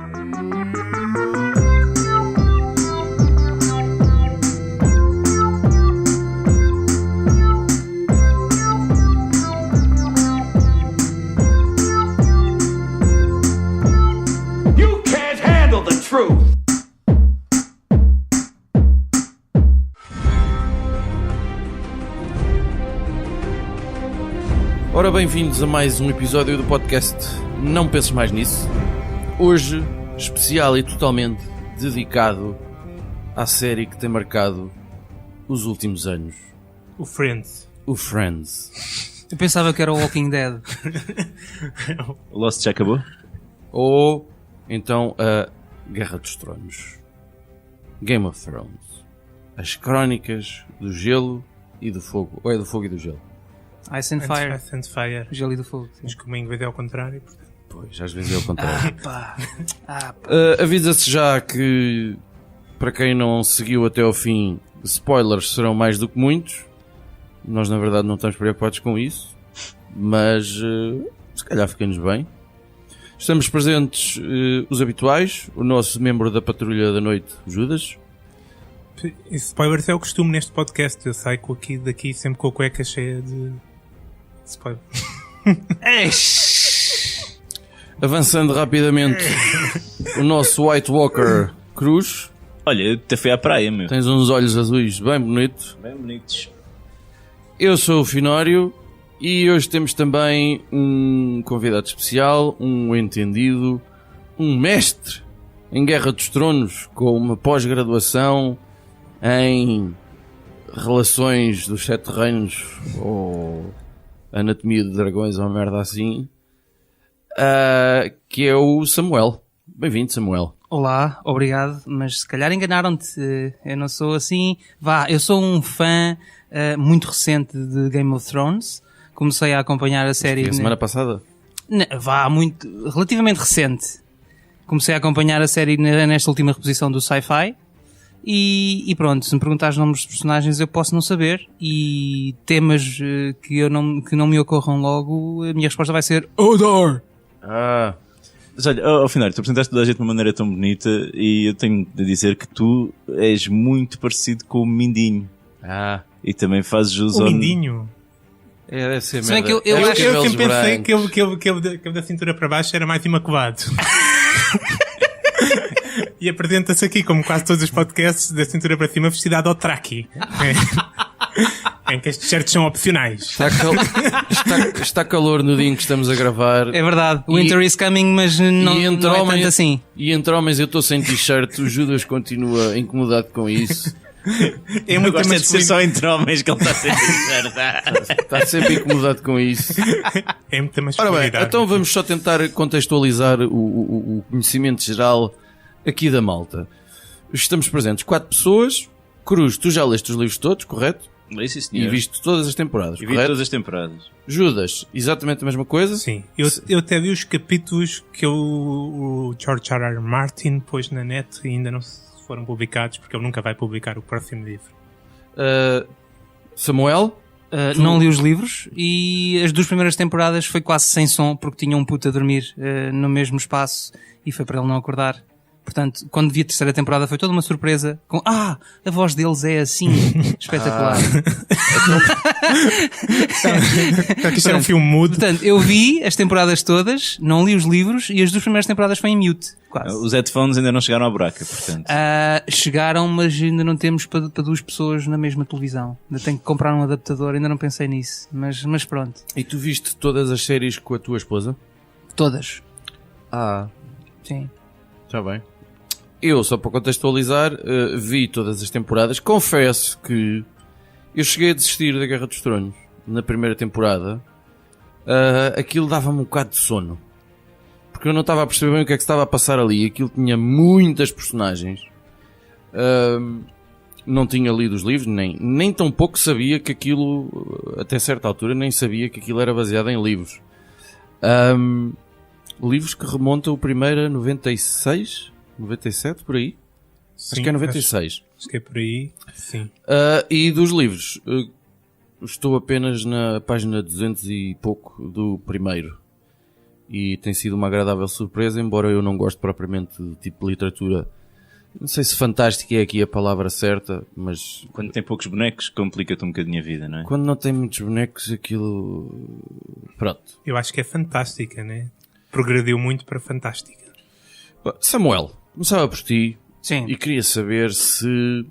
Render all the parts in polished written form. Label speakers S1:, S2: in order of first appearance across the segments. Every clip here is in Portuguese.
S1: You can't handle the truth.
S2: Ora, bem-vindos a mais um episódio do podcast Não Penses Mais Nisso. Hoje, especial e totalmente dedicado à série que tem marcado os últimos anos.
S3: O Friends.
S2: O Friends.
S4: Eu pensava que era o Walking Dead.
S5: O Lost já acabou?
S2: Ou, então, a Guerra dos Tronos. Game of Thrones. As Crónicas do Gelo e do Fogo. Ou é do Fogo e do Gelo?
S4: Ice and Fire.
S3: Ice and Fire.
S4: Gelo e do Fogo.
S3: Mas como em inglês é ao contrário, portanto.
S2: Pois, às vezes é o contrário.
S4: Pá.
S2: Avisa-se já que, para quem não seguiu até ao fim, spoilers serão mais do que muitos. Nós, na verdade, não estamos preocupados com isso. Mas, se calhar, fica-nos bem. Estamos presentes os habituais. O nosso membro da Patrulha da Noite, Judas.
S3: E spoilers é o costume neste podcast. Eu saio daqui sempre com a cueca cheia de spoilers.
S2: Avançando rapidamente, o nosso White Walker Cruz.
S5: Olha, eu até fui à praia, meu.
S2: Tens uns olhos azuis bem bonitos.
S5: Bem bonitos.
S2: Eu sou o Finório e hoje temos também um convidado especial, um entendido, um mestre em Guerra dos Tronos, com uma pós-graduação em Relações dos Sete Reinos ou Anatomia de Dragões ou uma merda assim, que é o Samuel. Bem-vindo, Samuel.
S4: Olá, obrigado, mas se calhar enganaram-te. Eu não sou assim. Eu sou um fã muito recente de Game of Thrones. Comecei a acompanhar a série...
S2: A semana passada?
S4: Relativamente recente. Comecei a acompanhar a série nesta última reposição do Sci-Fi. E pronto, se me perguntares nomes de personagens eu posso não saber. E temas que não me ocorram logo, a minha resposta vai ser Hodor!
S5: Mas olha, ao final, tu apresentaste toda a gente de uma maneira tão bonita e eu tenho de dizer que tu és muito parecido com o Mindinho. E também fazes jus
S3: O
S5: ao...
S3: Mindinho?
S2: Deve ser
S4: Se bem
S2: merda.
S4: que eu
S3: Eu
S4: acho-
S3: sempre pensei
S2: brancos.
S3: que ele da cintura para baixo era mais imaculado. E apresenta-se aqui, como quase todos os podcasts, da cintura para cima vestido ao traqui. Em que estes certos são opcionais.
S2: Está calor no dia em que estamos a gravar.
S4: É verdade, Winter is coming, mas não é tanto assim.
S2: E entre homens eu estou sem t-shirt, o Judas continua incomodado com isso.
S3: É
S5: Eu
S3: muito
S5: gosto de ser
S3: masculino.
S5: só entre homens que ele está sempre certo.
S2: Está sempre incomodado com isso.
S3: É muita
S2: Ora bem,
S3: masculinidade.
S2: então vamos só tentar contextualizar o conhecimento geral aqui da malta. Estamos presentes 4 pessoas. Cruz, tu já leste os livros todos, correto?
S5: Isso,
S2: E
S5: senhor.
S2: viste todas as temporadas,
S5: E vi
S2: correto?
S5: todas as temporadas.
S2: Judas, exatamente a mesma coisa?
S3: Sim, eu até vi os capítulos que o George R.R. Martin pôs na net e ainda não foram publicados, porque ele nunca vai publicar o próximo livro.
S2: Samuel?
S4: Não li os livros e as 2 primeiras temporadas foi quase sem som porque tinha um puto a dormir no mesmo espaço e foi para ele não acordar. Portanto, quando vi a 3ª temporada foi toda uma surpresa com a voz deles é assim, espetacular.
S3: Isto era um filme mudo.
S4: Portanto, eu vi as temporadas todas, não li os livros e as 2 primeiras temporadas foi em mute, quase.
S5: Os headphones ainda não chegaram à buraca, portanto.
S4: Chegaram, mas ainda não temos para 2 pessoas na mesma televisão. Ainda tenho que comprar um adaptador, ainda não pensei nisso. Mas pronto.
S2: E tu viste todas as séries com a tua esposa?
S4: Todas. Sim.
S2: Está bem. Eu, só para contextualizar, vi todas as temporadas. Confesso que eu cheguei a desistir da Guerra dos Tronos na primeira temporada. Aquilo dava-me um bocado de sono. Porque eu não estava a perceber bem o que é que se estava a passar ali. Aquilo tinha muitas personagens. Não tinha lido os livros, nem tão pouco sabia que aquilo, até certa altura, nem sabia que aquilo era baseado em livros. Livros que remontam o primeiro a 96, 97, por aí.
S3: Sim,
S2: Acho que é 96.
S3: Acho que é por aí, sim.
S2: E dos livros, estou apenas na página 200 e pouco do primeiro. e tem sido uma agradável surpresa, embora eu não goste propriamente de tipo de literatura. Não sei se fantástica é aqui a palavra certa, mas
S5: Quando tem poucos bonecos, complica-te um bocadinho a vida, não é?
S2: quando não tem muitos bonecos, aquilo... Pronto.
S3: Eu acho que é fantástica, né? Progrediu muito para fantástica.
S2: Samuel, começava por ti
S4: Sim.
S2: e queria saber se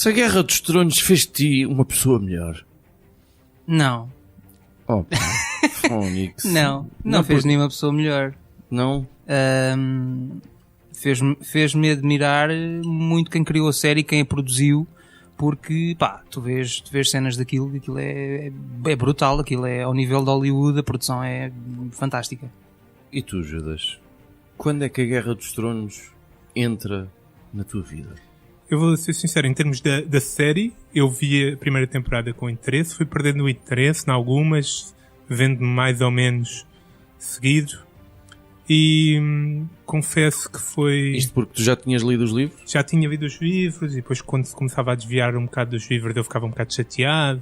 S2: a Guerra dos Tronos fez de ti uma pessoa melhor.
S4: Não.
S2: Oh, pá. Fónix.
S4: Não fez nenhuma pessoa melhor.
S2: Não?
S4: Fez-me admirar muito quem criou a série e quem a produziu, porque, pá, tu vês cenas daquilo, aquilo é brutal, aquilo é ao nível de Hollywood, a produção é fantástica.
S2: E tu, Judas? Quando é que a Guerra dos Tronos entra na tua vida?
S3: Eu vou ser sincero, em termos da série, eu vi a primeira temporada com interesse, fui perdendo o interesse em algumas, vendo mais ou menos seguido, e confesso que foi...
S2: Isto porque tu já tinhas lido os livros?
S3: Já tinha lido os livros, e depois quando se começava a desviar um bocado dos livros eu ficava um bocado chateado,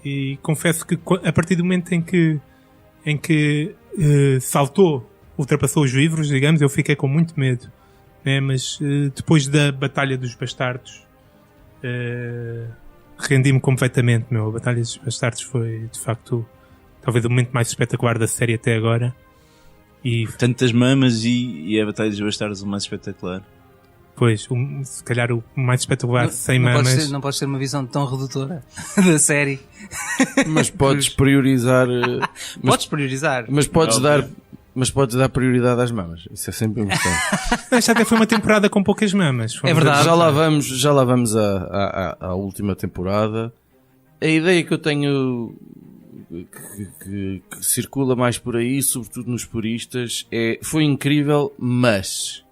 S3: e confesso que a partir do momento em que ultrapassou os livros, digamos, eu fiquei com muito medo. Mas depois da Batalha dos Bastardos rendi-me completamente. A Batalha dos Bastardos foi de facto talvez o momento mais espetacular da série até agora, e
S5: Tantas mamas e a Batalha dos Bastardos o mais espetacular.
S3: pois se calhar o mais espetacular sem mamas.
S4: Não pode ser uma visão tão redutora da série.
S2: Mas podes priorizar...
S4: Podes priorizar.
S2: Mas podes dar prioridade às mamas. Isso é sempre importante.
S3: Esta até foi uma temporada com poucas mamas.
S4: É verdade.
S2: Já lá vamos à última temporada. A ideia que eu tenho que circula mais por aí, sobretudo nos puristas, foi incrível, mas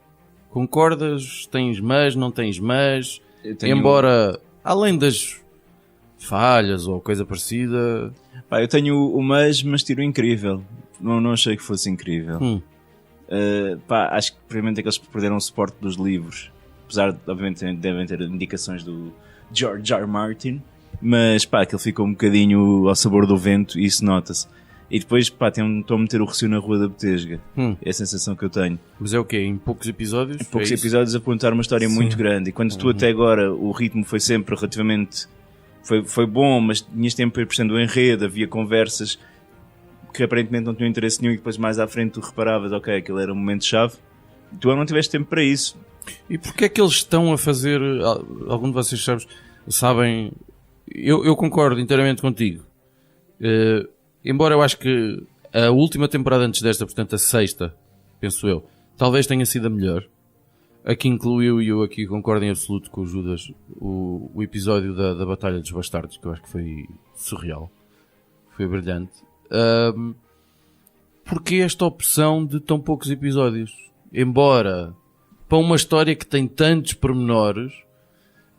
S2: concordas? Tens mas, não tens mas? Embora, além das falhas ou coisa parecida...
S5: Pá, eu tenho o mas tiro incrível. Não achei que fosse incrível. Acho que provavelmente é que eles perderam o suporte dos livros, apesar de obviamente devem ter indicações do George R. R. Martin, mas pá, aquilo ficou um bocadinho ao sabor do vento e isso nota-se. E depois pá, estão a meter o Recio na Rua da Betesga. É a sensação que eu tenho.
S2: Mas é o quê? Em poucos episódios?
S5: Em poucos episódios a contar uma história muito grande, e quando tu até agora o ritmo foi sempre relativamente foi bom, mas tinhas tempo para ir percebendo o enredo, havia conversas que aparentemente não tinham interesse nenhum, e depois mais à frente tu reparavas, ok, aquilo era um momento-chave, tu não tiveste tempo para isso.
S2: E porquê é que eles estão a fazer... Algum de vocês sabem... Eu concordo inteiramente contigo. Embora eu acho que a última temporada antes desta, portanto a sexta, penso eu, talvez tenha sido a melhor. Aqui incluiu, e eu aqui concordo em absoluto com o Judas, o episódio da Batalha dos Bastardos, que eu acho que foi surreal. Foi brilhante. Porque esta opção de tão poucos episódios? Embora, para uma história que tem tantos pormenores,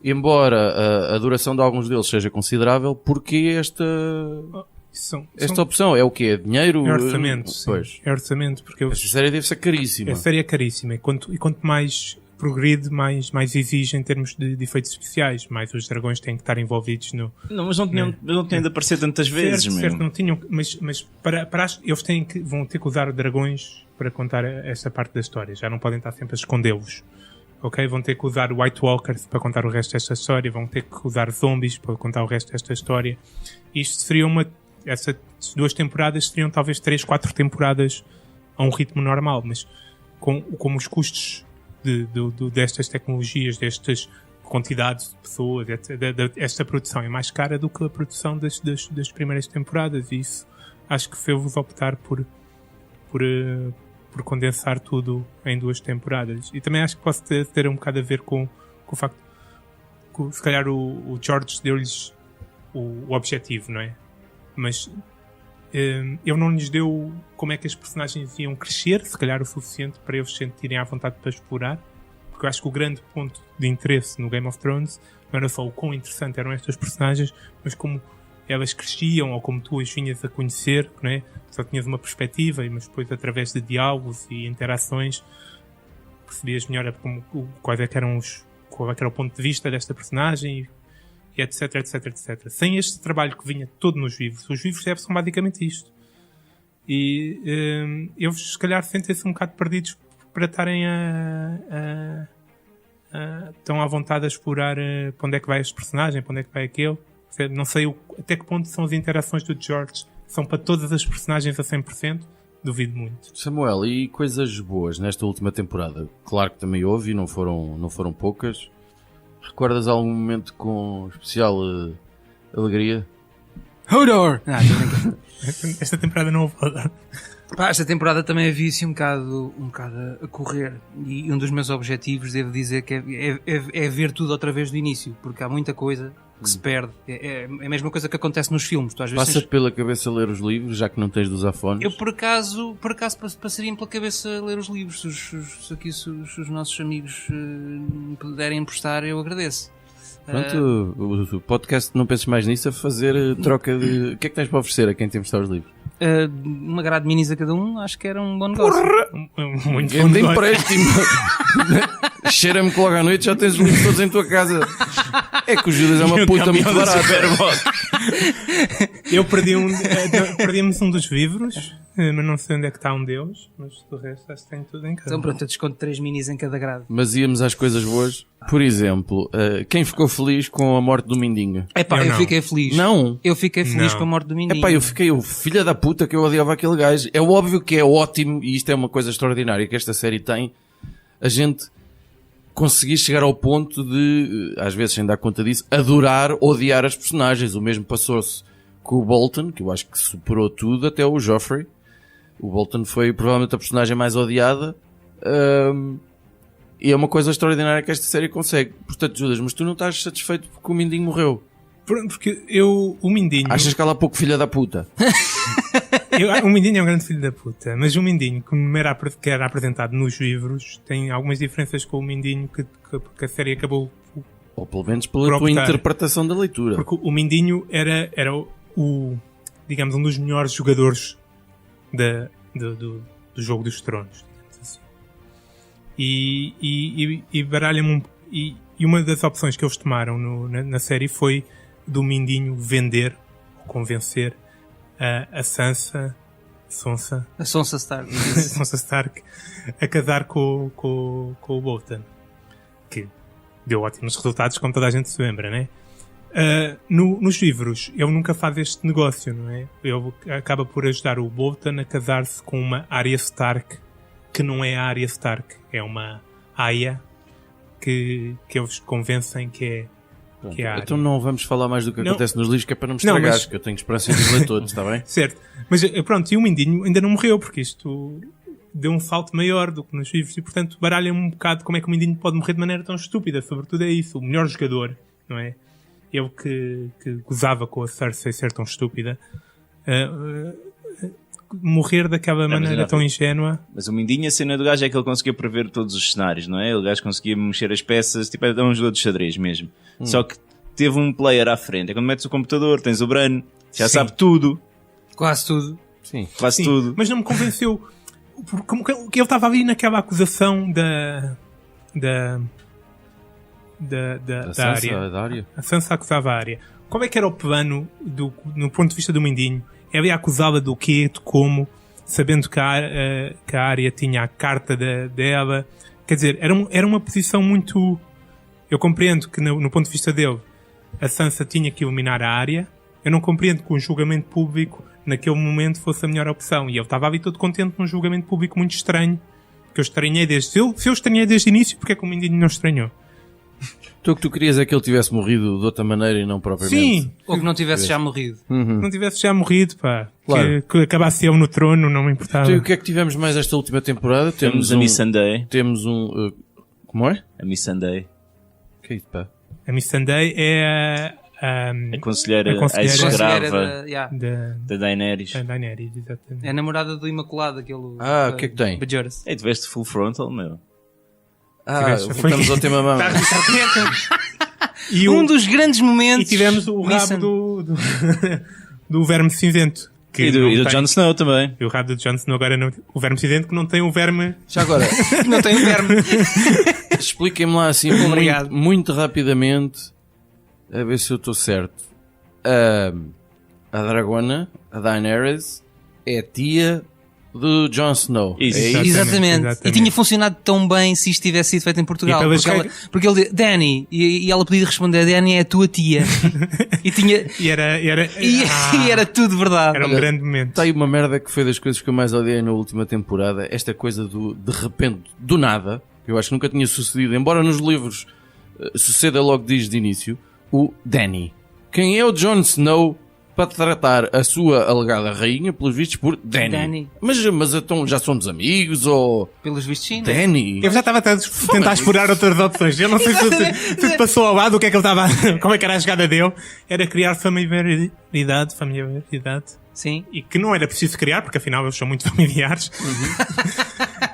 S2: embora a duração de alguns deles seja considerável, porque esta opção é o quê? É dinheiro?
S3: É orçamento,
S2: pois.
S3: Sim. É orçamento, porque
S2: esta série deve ser caríssima.
S3: A série é caríssima, e quanto mais progride, mais exige em termos de efeitos especiais, mais os dragões têm que estar envolvidos no...
S5: Não, mas não tinham de aparecer tantas vezes,
S3: certo, não tinham, mas eles vão ter que usar dragões para contar esta parte da história, já não podem estar sempre a escondê-los. Ok? Vão ter que usar White Walkers para contar o resto desta história, vão ter que usar zombies para contar o resto desta história. Isto seria essas 2 temporadas seriam talvez 3, 4 temporadas a um ritmo normal, mas como os custos destas tecnologias, destas quantidades de pessoas, esta produção é mais cara do que a produção das primeiras temporadas, e isso acho que fez-vos optar por condensar tudo em 2 temporadas. E também acho que pode ter um bocado a ver com o facto que se calhar o George deu-lhes o objetivo, não é? Mas ele não lhes deu como é que as personagens iam crescer, se calhar o suficiente para eles sentirem à vontade para explorar, porque eu acho que o grande ponto de interesse no Game of Thrones não era só o quão interessante eram estas personagens, mas como elas cresciam, ou como tu as vinhas a conhecer, não é? Só tinhas uma perspectiva, mas depois através de diálogos e interações percebias melhor qual é que era o ponto de vista desta personagem, e etc, etc, etc. Sem este trabalho que vinha todo nos livros, os livros são basicamente isto. E eles se calhar sentem-se um bocado perdidos para estarem tão à vontade a explorar para onde é que vai este personagem, para onde é que vai aquele. Não sei até que ponto são as interações do George, são para todas as personagens a 100%, duvido muito.
S2: Samuel, e coisas boas nesta última temporada? Claro que também houve e não foram poucas. Recordas algum momento com especial alegria?
S4: Hodor! Não, estou brincando.
S3: Esta temporada não houve.
S4: Pá, esta temporada também havia assim um bocado a correr, e um dos meus objetivos, devo dizer, que é ver tudo outra vez do início, porque há muita coisa que se perde. É a mesma coisa que acontece nos filmes. Tu às vezes
S2: Passa-te pela cabeça ler os livros, já que não tens dos afones?
S4: Eu por acaso passaria-me pela cabeça ler os livros. Se os nossos amigos me puderem emprestar, eu agradeço.
S2: Pronto, o podcast Não Penses Mais Nisso, a fazer troca de... O que é que tens para oferecer a quem te emprestar os livros?
S4: Uma grade de minis a cada um, acho que era um bom negócio.
S3: Muito bom
S2: Grande
S3: negócio.
S2: empréstimo. Cheira-me que logo à noite já tens os livros todos em tua casa. É que o Judas é uma puta muito barata.
S3: Eu perdemos um dos livros, mas não sei onde é que está um deles, mas do resto acho que tem tudo em casa.
S4: Então pronto, eu desconto 3 minis em cada grade.
S2: Mas íamos às coisas boas. Por exemplo, quem ficou feliz com a morte do Mindinho?
S4: Epá,
S3: Eu
S4: eu
S3: não.
S4: fiquei feliz.
S2: Não.
S4: Eu fiquei feliz
S3: Não.
S4: com a morte do Mindinho.
S2: Epá, eu fiquei o filho da puta que eu odiava aquele gajo. É óbvio que é ótimo, e isto é uma coisa extraordinária que esta série tem, a gente conseguir chegar ao ponto de, às vezes sem dar conta disso, adorar, odiar as personagens. O mesmo passou-se com o Bolton, que eu acho que superou tudo, até o Joffrey. O Bolton foi provavelmente a personagem mais odiada. E é uma coisa extraordinária que esta série consegue. Portanto, Judas, mas tu não estás satisfeito porque o Mindinho morreu?
S3: Porque o Mindinho...
S2: Achas que ela é pouco filha da puta?
S3: O Mindinho é um grande filho da puta, mas o Mindinho, como que era apresentado nos livros, tem algumas diferenças com o Mindinho que a série acabou...
S2: Ou pelo menos pela
S3: Por
S2: tua
S3: optar.
S2: interpretação da leitura.
S3: Porque o Mindinho era digamos, um dos melhores jogadores do Jogo dos Tronos. Digamos assim. E baralha-me e uma das opções que eles tomaram na série foi do Mindinho vender, ou convencer a Sansa
S4: A Sansa Stark.
S3: Sansa Stark a casar com o Bolton, que deu ótimos resultados, como toda a gente se lembra, né? Nos livros ele nunca faz este negócio, não é? Ele acaba por ajudar o Bolton a casar-se com uma Arya Stark, que não é a Arya Stark, é uma Aya que eles convencem que é a Arya.
S2: Então não vamos falar mais do que
S3: Não.
S2: acontece nos livros, que é para não me
S3: Não,
S2: estragares,
S3: mas-
S2: que eu tenho esperança de ler todos, está bem?
S3: Certo, mas pronto, e o Mindinho ainda não morreu, porque isto deu um salto maior do que nos livros, e portanto baralha um bocado como é que o Mindinho pode morrer de maneira tão estúpida. Sobretudo é isso, o melhor jogador, não é? Ele que gozava com a Cersei ser tão estúpida, morrer daquela
S5: mas
S3: maneira
S5: não,
S3: tão ingênua.
S5: Mas o Mindinho, a cena do gajo é que ele conseguia prever todos os cenários, não é? O gajo conseguia mexer as peças, tipo, é um jogador de xadrez mesmo. Só que teve um player à frente. É quando metes o computador, tens o Bran, já
S3: Sim.
S5: sabe tudo,
S4: Quase tudo.
S2: Sim.
S5: quase
S3: Sim,
S5: tudo.
S3: mas não me convenceu. Como que ele estava ali naquela acusação da Arya.
S2: Da Arya.
S3: A Sansa acusava a Arya. Qual é que era o plano no ponto de vista do Mindinho? Ela ia acusá-la do quê, de como, sabendo que a Arya tinha a carta dela. Quer dizer, era uma posição muito... Eu compreendo que no ponto de vista dele a Sansa tinha que eliminar a Arya. Eu não compreendo que um julgamento público naquele momento fosse a melhor opção. E ele estava ali todo contente num julgamento público muito estranho, que eu estranhei se eu estranhei desde o início, porque é que o Mindinho não estranhou?
S2: Tu o que tu querias é que ele tivesse morrido de outra maneira e não propriamente.
S3: Sim,
S4: Ou que não tivesse já morrido.
S3: não tivesse já morrido, pá.
S2: Claro.
S3: Que acabasse ele no trono, não me importava.
S2: Então, e o que é que tivemos mais esta última temporada?
S5: Temos a Miss Sunday.
S2: Temos um... como é?
S5: A Miss Sunday.
S2: Que é isso, pá?
S3: A Miss Sunday é
S5: A conselheira,
S3: A conselheira.
S5: ex-escrava
S4: Yeah.
S5: da Daenerys.
S3: da Daenerys, exatamente.
S4: É a namorada do Imaculado, aquele...
S2: Ah, o que é que tem?
S4: Bajoras.
S5: Ei, tiveste full frontal, meu.
S2: Voltamos ao tema mama.
S3: E,
S4: Um dos grandes momentos...
S3: e tivemos o rabo
S4: Nissan.
S3: do Verme Cinzento. Que
S5: E
S3: não
S5: do
S3: tem-
S5: Jon Snow também.
S3: E o rabo do Jon Snow agora não... O Verme Cinzento que não tem o verme...
S2: Já agora,
S4: Não tem o verme.
S2: expliquem-me lá assim
S4: Obrigado.
S2: muito rapidamente, a ver se eu estou certo. A dragona, a Daenerys, é tia do Jon Snow.
S5: Isso.
S2: É isso?
S4: Exatamente. E tinha funcionado tão bem se isto tivesse sido feito em Portugal.
S3: E pelas
S4: Porque ele disse, Dany, e ela podia responder, Dany é a tua tia. e tinha...
S3: E era,
S4: E era tudo verdade.
S3: era um grande momento.
S2: Está aí uma merda que foi das coisas que eu mais odiei na última temporada. Esta coisa do de repente, do nada, que eu acho que nunca tinha sucedido, embora nos livros suceda logo desde o início, o Dany. Quem é o Jon Snow para tratar a sua alegada rainha, pelos vistos, por Dany?
S4: Dany.
S2: Mas então já somos amigos ou...
S4: Pelos vistos, sim. Não é?
S2: Dany?
S3: Eu já estava a tentar explorar outras opções. Eu não sei se passou ao lado o que é que ele estava. Como é que era a jogada dele? Era criar familiaridade.
S4: Sim.
S3: E que não era preciso criar, porque afinal eles são muito familiares.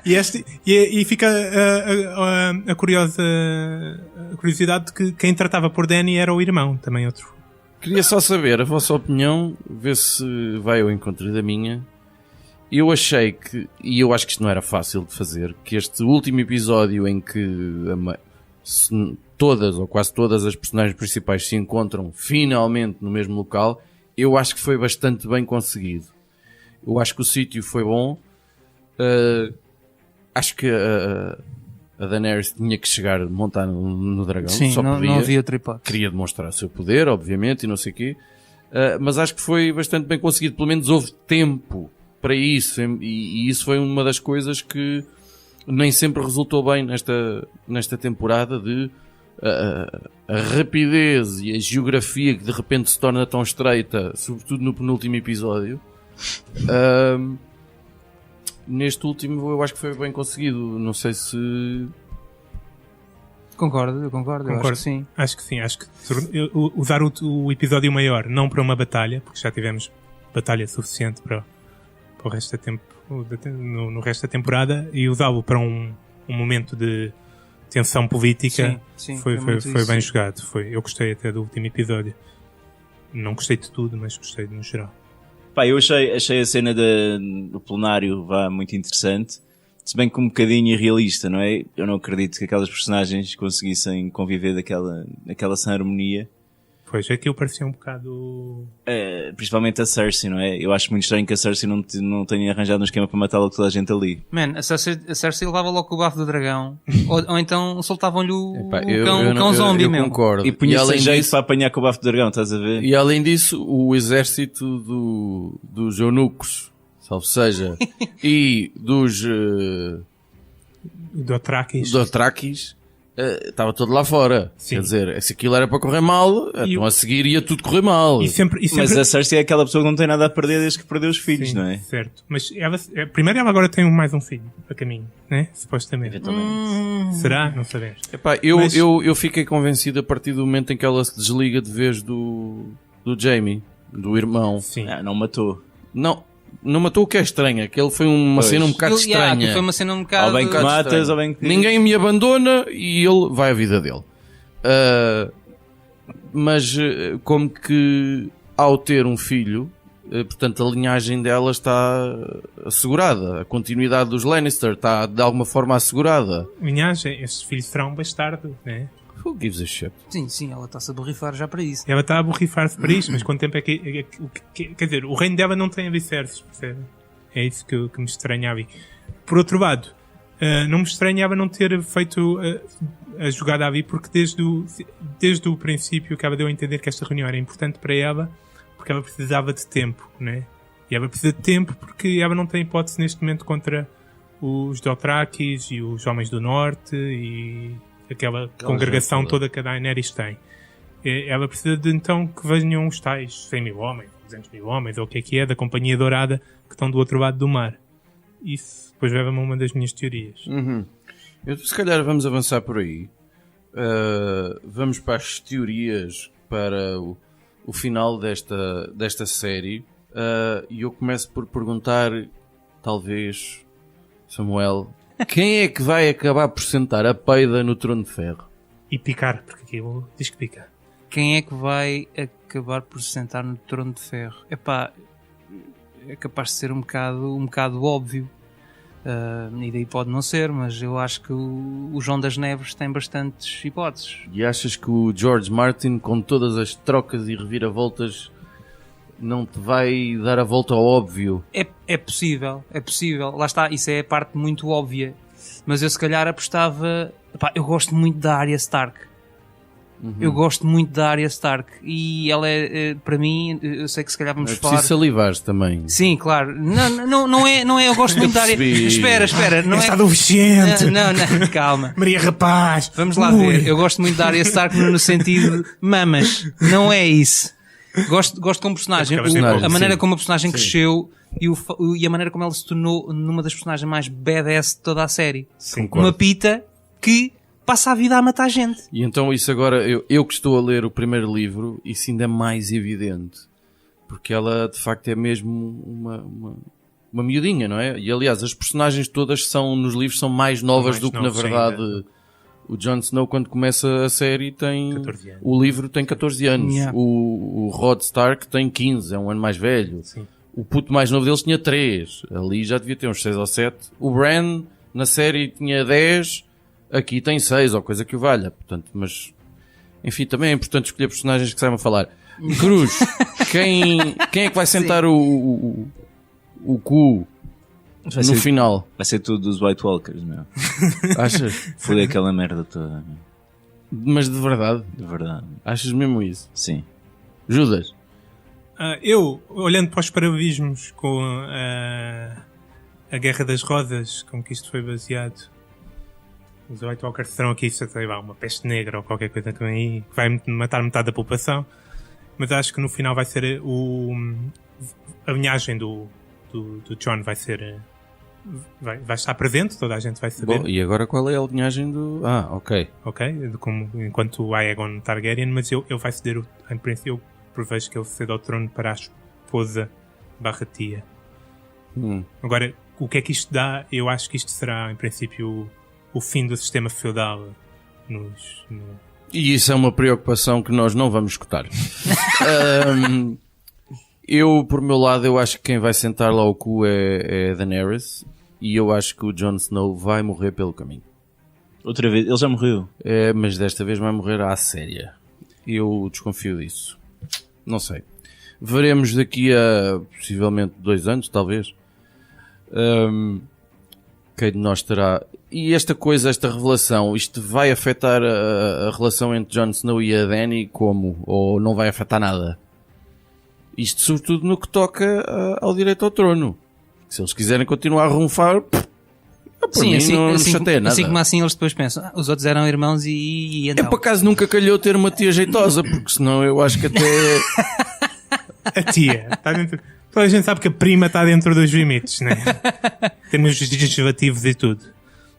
S3: E fica a curiosidade de que quem tratava por Dany era o irmão, também outro.
S2: Queria só saber a vossa opinião, ver se vai ao encontro da minha. Eu achei que, e eu acho que isto não era fácil de fazer, que este último episódio em que todas ou quase todas as personagens principais se encontram finalmente no mesmo local, eu acho que foi bastante bem conseguido. Eu acho que o sítio foi bom. Acho que a Daenerys tinha que chegar a montar no dragão.
S4: Sim,
S2: só
S4: não,
S2: podia.
S4: não havia outra hipótese.
S2: Queria demonstrar o seu poder, obviamente, e não sei o quê. Mas acho que foi bastante bem conseguido. Pelo menos houve tempo para isso. E isso foi uma das coisas que nem sempre resultou bem nesta temporada de a rapidez e a geografia que de repente se torna tão estreita, sobretudo no penúltimo episódio. Neste último eu acho que foi bem conseguido. Não sei se...
S4: Eu concordo. Eu acho que sim.
S3: Acho que sim. Acho que usar o episódio maior não para uma batalha, porque já tivemos batalha suficiente para o resto no resto da temporada, e usá-lo para um momento de tensão política.
S4: Sim,
S3: foi
S4: muito
S3: bem
S4: isso.
S3: jogado. Eu gostei até do último episódio. Não gostei de tudo, mas gostei no geral.
S5: Pá, eu achei a cena do plenário muito interessante, se bem que um bocadinho irrealista, não é? Eu não acredito que aquelas personagens conseguissem conviver naquela sem harmonia.
S3: Pois, aquilo parecia um bocado...
S5: Principalmente a Cersei, não é? Eu acho muito estranho que a Cersei não tenha arranjado um esquema para matar logo toda a gente ali.
S4: Man, a Cersei levava logo com o bafo do dragão. ou então soltavam-lhe o
S2: eu
S4: cão zombie,
S2: eu
S4: meu.
S2: concordo.
S5: E punha-se a
S2: além
S5: jeito
S2: disso,
S5: para apanhar com o bafo do dragão, estás a ver?
S2: e além disso, o exército dos eunucos, salvo seja, e dos Dothrakis, estava todo lá fora.
S3: Sim.
S2: Quer dizer, se aquilo era para correr mal, então a seguir ia tudo correr mal.
S3: E sempre...
S5: Mas a Cersei é aquela pessoa que não tem nada a perder desde que perdeu os filhos,
S3: Sim,
S5: não é?
S3: certo. Mas primeiro ela agora tem mais um filho a caminho, né? Supostamente.
S5: Eventualmente.
S3: Será? Não sabemos.
S2: Epá,
S3: Mas-
S2: eu fiquei convencido a partir do momento em que ela se desliga de vez do Jaime, do irmão.
S3: Sim.
S5: Não matou.
S2: Não matou, o que é estranho, que ele foi uma
S5: Pois.
S2: cena um bocado estranha.
S4: Foi uma cena um bocado...
S5: Ou bem que matas,
S2: estranho.
S5: ou bem que...
S2: Ninguém me abandona e ele vai à vida dele. Mas como que ao ter um filho, portanto a linhagem dela está assegurada. A continuidade dos Lannister está de alguma forma assegurada.
S3: Linhagem, esses filhos serão um bastardo, né?
S2: Who gives a shit?
S4: Sim, ela está-se a borrifar já para isso.
S3: Ela está a borrifar-se para isto, mas quanto tempo é que... Quer dizer, o reino dela não tem alicerces, percebe? É isso que me estranhava. Por outro lado, não me estranhava não ter feito a jogada ali, porque desde o princípio que ela deu a entender que esta reunião era importante para ela, porque ela precisava de tempo, né? E ela precisa de tempo porque ela não tem hipótese neste momento contra os Dothrakis e os Homens do Norte e aquela congregação toda que a Daenerys tem. Ela precisa de então que venham os tais 100 mil homens, 200 mil homens, ou o que é, da Companhia Dourada, que estão do outro lado do mar. Isso depois leva-me a uma das minhas teorias.
S2: Se calhar vamos avançar por aí. Vamos para as teorias para o final desta série. E eu começo por perguntar, talvez, Samuel, quem é que vai acabar por sentar a peida no Trono de Ferro?
S3: E picar, porque aquilo diz que pica.
S4: Quem é que vai acabar por se sentar no Trono de Ferro? Epá, é capaz de ser um bocado óbvio. E daí pode não ser, mas eu acho que o João das Neves tem bastantes hipóteses.
S2: E achas que o George Martin, com todas as trocas e reviravoltas não te vai dar a volta ao óbvio.
S4: É possível. Lá está, isso é a parte muito óbvia. Mas eu se calhar apostava... Epá, eu gosto muito da Arya Stark. Eu gosto muito da Arya Stark. E ela é, para mim, eu sei que se calhar vamos
S2: É
S4: falar...
S2: preciso salivares também.
S4: Sim, claro. Não é, eu gosto muito da Arya...
S2: percebi.
S4: Espera, não
S3: Esta
S4: é...
S3: adolescente.
S4: Não, calma.
S3: Maria Rapaz.
S4: Vamos lá
S3: Ui.
S4: ver. Eu gosto muito da Arya Stark no sentido de mamas. Não é isso. Gosto como personagem.
S3: É porque ela tem
S4: A maneira
S2: sim.
S4: como a personagem
S2: Sim.
S4: cresceu e a maneira como ela se tornou numa das personagens mais badass de toda a série.
S2: Concordo.
S4: Uma pita que passa a vida a matar gente.
S2: E então isso agora, eu que estou a ler o primeiro livro, isso ainda é mais evidente. Porque ela, de facto, é mesmo uma miudinha, não é? E, aliás, as personagens todas nos livros são mais novas
S3: mais
S2: do que, na
S3: novos,
S2: verdade,
S3: ainda.
S2: o Jon Snow, quando começa a série, tem...
S3: 14 anos.
S2: O livro tem 14 anos.
S4: Yeah.
S2: O Rod Stark tem 15, é um ano mais velho.
S3: Sim.
S2: O puto mais novo deles tinha 3. Ali já devia ter uns 6 ou 7. O Bran, na série, tinha 10... Aqui tem 6, ou coisa que o valha. Portanto, mas... Enfim, também é importante escolher personagens que saibam falar. Cruz, quem é que vai sentar o cu
S5: Vai
S2: no
S5: ser-
S2: final?
S5: Vai ser tudo dos White Walkers, meu.
S2: Achas?
S5: Foi aquela merda toda, meu.
S2: Mas de verdade?
S5: De verdade.
S2: Achas mesmo isso?
S5: Sim.
S2: Judas?
S3: Eu, olhando para os paralelismos com a Guerra das Rosas, como que isto foi baseado, os White Walkers serão aqui, sei lá, uma peste negra ou qualquer coisa que vem aí, que vai matar metade da população, mas acho que no final vai ser a linhagem do Jon vai ser vai estar presente, toda a gente vai saber.
S2: Bom, e agora qual é a linhagem do... Ah, ok.
S3: Ok? Enquanto o Aegon Targaryen, mas ele vai ceder, em princípio, eu prevejo que ele ceda ao trono para a esposa / tia. Agora, o que é que isto dá? Eu acho que isto será, em princípio, o fim do sistema feudal
S2: E isso é uma preocupação que nós não vamos escutar. Eu, por meu lado, eu acho que quem vai sentar lá o cu é Daenerys. E eu acho que o Jon Snow vai morrer pelo caminho.
S5: Outra vez, ele já morreu.
S2: Mas desta vez vai morrer à séria. Eu desconfio disso. Não sei. Veremos daqui a possivelmente 2 anos, talvez. Quem de nós terá... E esta revelação, isto vai afetar a relação entre Jon Snow e a Dany como? Ou não vai afetar nada? Isto sobretudo no que toca ao direito ao trono. Se eles quiserem continuar a ronfar, por mim não me chateia nada.
S4: Assim como assim eles depois pensam, os outros eram irmãos e
S2: É
S4: então.
S2: por acaso nunca calhou ter uma tia jeitosa, porque senão eu acho que até...
S3: A tia está dentro. Toda a gente sabe que a prima está dentro dos limites, né? Temos legislativos e tudo.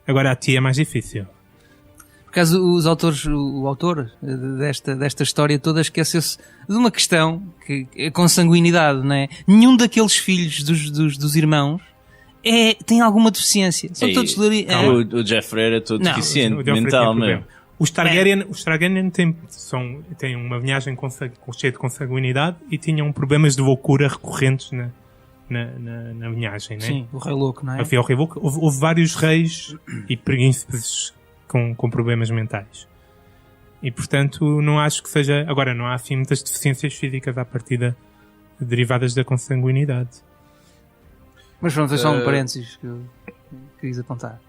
S3: Agora a tia é mais difícil.
S4: Por acaso o autor desta história toda esqueceu-se de uma questão que é consanguinidade, não é? Nenhum daqueles filhos dos irmãos tem alguma deficiência. São todos...
S5: O Jeffrey era todo
S4: Não,
S5: deficiente
S3: O Joffrey
S5: mental,
S3: tem
S5: meu.
S3: problema. Os Targaryen têm uma linhagem cheia de consanguinidade e tinham problemas de loucura recorrentes na linhagem, né?
S4: Sim, o rei louco, não é?
S3: Havia o rei louco. Houve vários reis e príncipes com problemas mentais. E portanto, não acho que seja. Agora, não há assim muitas deficiências físicas à partida derivadas da consanguinidade.
S4: Mas pronto, foi só um parênteses que eu quis apontar.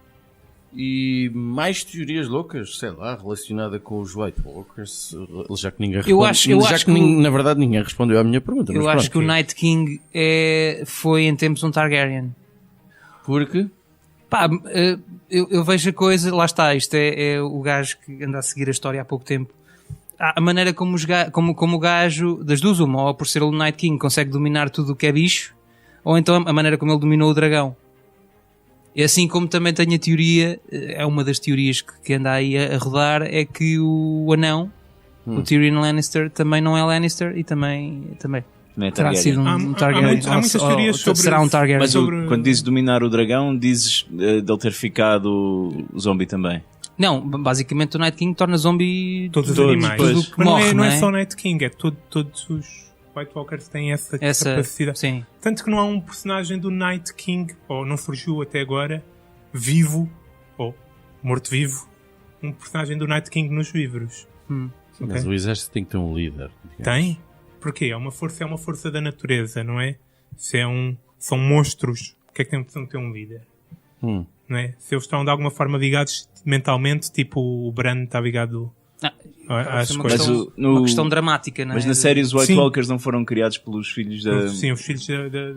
S2: E mais teorias loucas, sei lá, relacionada com os White Walkers, já que ninguém
S4: Eu
S2: responde,
S4: acho que
S2: na verdade ninguém respondeu à minha pergunta.
S4: Eu
S2: mas
S4: acho que o
S2: pronto.
S4: Night King foi em tempos um Targaryen.
S2: Porque?
S4: Pá, eu vejo a coisa, lá está, isto é o gajo que anda a seguir a história há pouco tempo. A maneira como o gajo, das duas uma, ou por ser o Night King consegue dominar tudo o que é bicho, ou então a maneira como ele dominou o dragão. E assim como também tenho a teoria, é uma das teorias que anda aí a rodar, é que o anão, o Tyrion Lannister, também não é Lannister e também
S5: Não é
S4: terá
S5: Targaryen.
S4: sido um Targaryen.
S3: Há muitas teorias sobre
S4: será um Targaryen.
S5: Mas
S3: sobre-
S5: quando dizes dominar o dragão, dizes dele ter ficado o zombie também.
S4: Não, basicamente o Night King torna zombie
S3: Todos os
S5: Todos,
S3: animais.
S5: pois.
S4: tudo que
S3: Mas
S4: morre,
S3: não é
S4: não é?
S3: só o Night King, é todos os White Walkers têm essa capacidade.
S4: Sim.
S3: Tanto que não há um personagem do Night King, ou não surgiu até agora, vivo, ou morto-vivo, um personagem do Night King nos livros.
S2: Mas o exército tem que ter um líder. digamos.
S3: Tem? Porquê? É uma força da natureza, não é? São monstros. Porque é que tem de ter um líder? Não é? Se eles estão de alguma forma ligados mentalmente, tipo o Bran está ligado às
S4: uma
S3: coisas.
S4: questão, uma questão dramática, não é?
S5: Mas na série os White
S3: Sim.
S5: Walkers não foram criados pelos filhos
S3: Sim, os filhos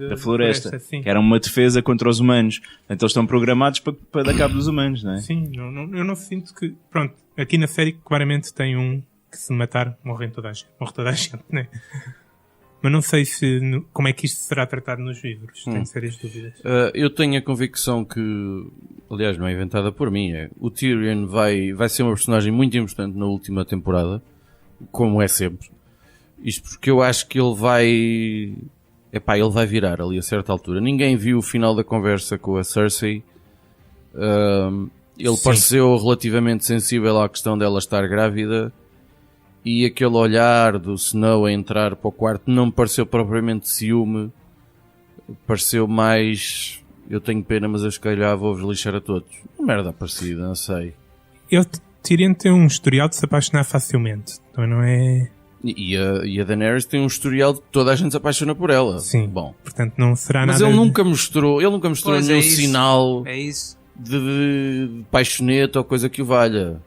S5: da floresta,
S3: sim.
S5: que eram uma defesa contra os humanos. Então eles estão programados para dar cabo dos humanos, não é?
S3: Sim, eu não sinto que... Pronto, aqui na série claramente tem um que se matar morre toda a gente, né? Mas não sei como é que isto será tratado nos livros. Tenho sérias dúvidas.
S2: Eu tenho a convicção que, aliás, não é inventada por mim, o Tyrion vai ser uma personagem muito importante na última temporada, como é sempre. Isto porque eu acho que ele vai virar ali a certa altura. Ninguém viu o final da conversa com a Cersei. Ele pareceu relativamente sensível à questão dela estar grávida. E aquele olhar do Snow a entrar para o quarto não me pareceu propriamente ciúme. Pareceu mais... Eu tenho pena, mas eu se calhar vou-vos lixar a todos. Uma merda parecida, não sei.
S3: Tyrion tem um historial de se apaixonar facilmente. Então não é...
S2: E a Daenerys tem um historial de toda a gente se apaixona por ela.
S3: Sim.
S2: Bom.
S3: Portanto não será
S2: Mas
S3: nada...
S2: ele nunca mostrou
S4: Pois,
S2: nenhum
S4: é isso.
S2: sinal
S4: É isso.
S2: de paixonete ou coisa que o valha.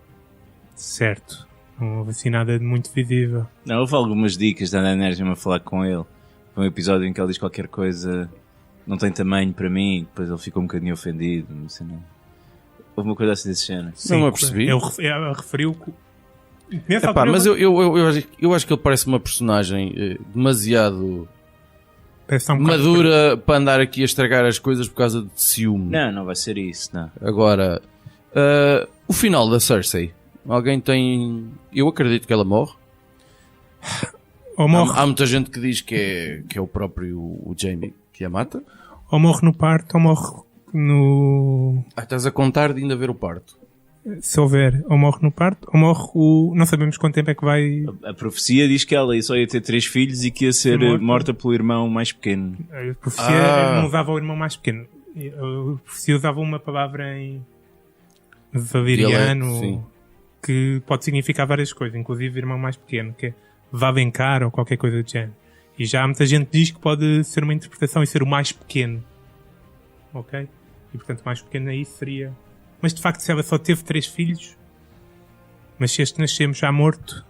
S3: Certo. Não houve assim nada de muito visível.
S5: Não, houve algumas dicas da Daenerys a falar com ele. Foi um episódio em que ele diz qualquer coisa, não tem tamanho para mim, e depois ele ficou um bocadinho ofendido, não sei não. Houve uma coisa assim desse género.
S2: Não me apercebi.
S3: Ele referiu... Nessa
S2: Epá,
S3: altura
S2: mas eu acho que ele parece uma personagem demasiado
S3: parece estar um bocado
S2: madura para andar aqui a estragar as coisas por causa de ciúme.
S5: Não vai ser isso, não.
S2: Agora, o final da Cersei. Alguém tem... Eu acredito que ela morre.
S3: Ou morre,
S2: Há muita gente que diz que é o próprio o Jaime que a mata.
S3: ou morre no parto, ou morre no...
S2: Estás a contar de ainda ver o parto.
S3: Se houver, ou morre no parto, ou morre o... Não sabemos quanto tempo é que vai...
S5: A profecia diz que ela só ia ter 3 filhos e que ia ser morta pelo irmão mais pequeno.
S3: A profecia não usava o irmão mais pequeno. A profecia usava uma palavra em valeriano
S2: Sim.
S3: que pode significar várias coisas, inclusive irmão mais pequeno, que é Vavencar ou qualquer coisa do género. E já muita gente diz que pode ser uma interpretação e ser o mais pequeno. Ok? E portanto o mais pequeno aí seria... Mas de facto se ela só teve 3 filhos, mas se este nascemos já morto,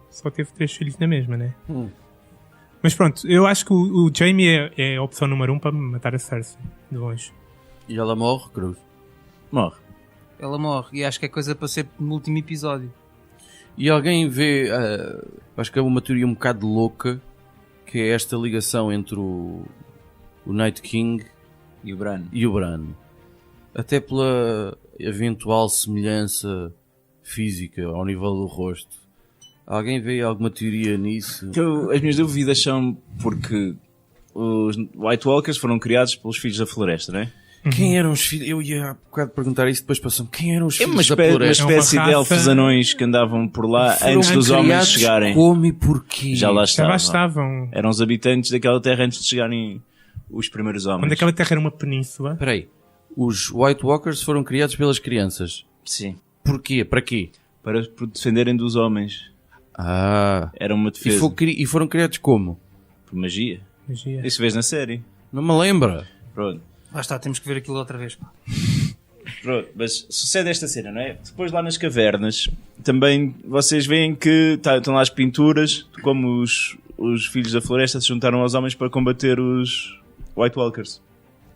S3: só teve 3 filhos na mesma, né? Mas pronto, eu acho que o Jaime é a opção número 1 para matar a Cersei, de longe.
S2: E ela morre, Cruz.
S5: Morre.
S4: Ela morre. E acho que é coisa para ser no último episódio.
S2: E alguém vê... acho que é uma teoria um bocado louca, que é esta ligação entre o Night King
S5: E o Bran.
S2: e o Bran. Até pela eventual semelhança física ao nível do rosto. Alguém vê alguma teoria nisso?
S5: As minhas dúvidas são porque os White Walkers foram criados pelos filhos da floresta, não é?
S2: Quem eram os filhos? Eu ia há bocado perguntar isso, depois passou-me. Quem eram os
S5: É
S2: filhos
S5: uma
S2: da floresta?
S5: espécie
S3: É uma
S5: de
S3: raça-
S5: elfos anões que andavam por lá
S2: Foram
S5: antes dos homens
S2: criados
S5: chegarem.
S2: Como e porquê?
S5: Já lá
S3: Já lá
S5: estavam.
S3: estavam.
S5: Eram os habitantes daquela terra antes de chegarem os primeiros homens.
S3: Quando aquela terra era uma península,
S2: Espera aí. Os White Walkers foram criados pelas crianças.
S5: Sim.
S2: Porquê? Para quê?
S5: Para defenderem dos homens. Era uma defesa.
S2: E foram criados como?
S5: Por magia.
S3: magia.
S5: Isso vês na série.
S2: Não me lembra.
S5: Pronto.
S4: Lá está, temos que ver aquilo outra vez. Pá.
S5: Pronto, mas sucede esta cena, não é? Depois lá nas cavernas, também vocês veem que estão lá as pinturas, de como os filhos da floresta se juntaram aos homens para combater os White Walkers.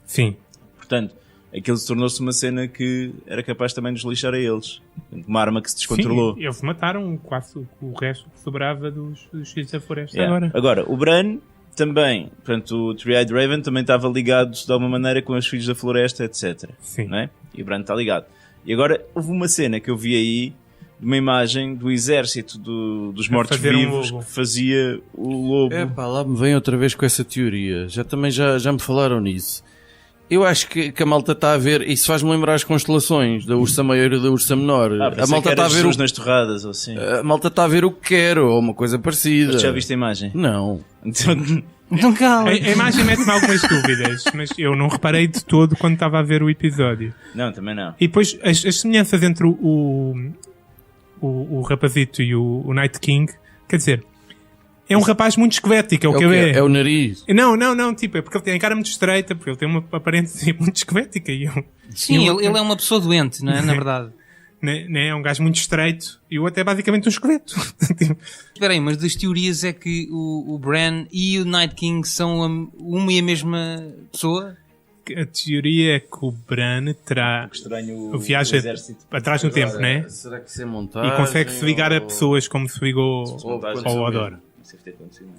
S3: Sim.
S5: Portanto, aquilo se tornou-se uma cena que era capaz também de nos lixar a eles. Uma arma que se descontrolou.
S3: Sim, eles mataram quase o resto que sobrava dos filhos da floresta
S5: Yeah.
S3: agora.
S5: Agora, o Bran também, portanto, o Three-Eyed Raven também estava ligado de alguma maneira com os filhos da floresta, etc.
S3: Sim.
S5: Não é? E o Bran está ligado. E agora, houve uma cena que eu vi aí, de uma imagem do exército dos mortos-vivos
S3: lobo.
S5: que fazia o lobo.
S2: Epá, lá me vem outra vez com essa teoria. Já me falaram nisso. Eu acho que a malta está a ver... Isso faz-me lembrar as constelações da Ursa Maior e da Ursa Menor. A malta está a ver
S5: nas torradas, ou assim.
S2: A malta está a ver o que quer, ou uma coisa parecida.
S5: Mas já viste a imagem?
S2: Não.
S5: Então,
S4: Não cala.
S3: A imagem mete-me algumas dúvidas, mas eu não reparei de todo quando estava a ver o episódio.
S5: não, também não.
S3: E depois as semelhanças entre o rapazito e o Night King, quer dizer, É um rapaz muito esquelético, é o que ele é.
S2: É o nariz.
S3: Não, tipo, é porque ele tem a cara muito estreita, porque ele tem uma aparência muito esquelética.
S4: Sim, ele é uma pessoa doente, não é? Na verdade.
S3: Né? É um gajo muito estreito e o outro é basicamente um esqueleto.
S4: Espera aí, mas das teorias é que o Bran e o Night King são uma e a mesma pessoa?
S3: A teoria é que o Bran terá
S5: Estranho
S3: viaja atrás no tempo, né?
S2: Será que isso é montagem?
S3: E consegue se ligar a pessoas como se ligou ao Odor.